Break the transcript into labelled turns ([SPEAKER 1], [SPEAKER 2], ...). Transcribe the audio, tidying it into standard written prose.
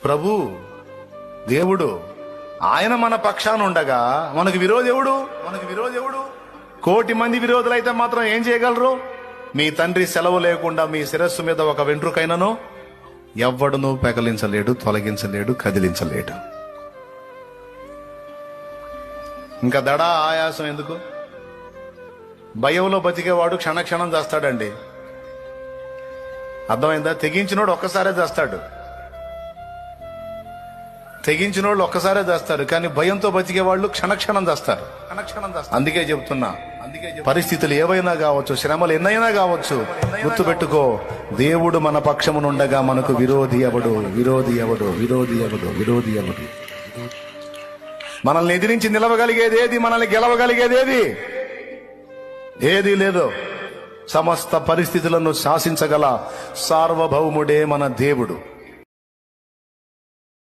[SPEAKER 1] ప్రభు దేవుడు ఆయన మన పక్షాన ఉండగా మనకు విరోధెవడు? కోటి మంది విరోధులైతే మాత్రం ఏం చేయగలరు? మీ తండ్రి సెలవు లేకుండా మీ శిరస్సు మీద ఒక వెంట్రుకైనను ఎవ్వడును పెకలించలేడు, తొలగించలేడు, కదిలించలేడు. ఇంకా దడా ఆయాసం ఎందుకు? భయంలో బతికేవాడు క్షణక్షణం చేస్తాడండి. అర్థమైందా? తెగించినోడు ఒక్కసారే చేస్తాడు, తెగించినోళ్ళు ఒక్కసారే చేస్తారు, కానీ భయంతో బతికే వాళ్ళు క్షణక్షణం చేస్తారు. అందుకే చెప్తున్నా, పరిస్థితులు ఏవైనా కావచ్చు, శ్రమలు ఎన్నైనా కావచ్చు, గుర్తుపెట్టుకో, దేవుడు మన పక్షమునుండగా మనకు విరోధి ఎవడు? మనల్ని ఎదిరించి నిలవగలిగేది ఏది? మనల్ని గెలవగలిగేది ఏది లేదు. సమస్త పరిస్థితులను శాసించగల సార్వభౌముడే మన దేవుడు.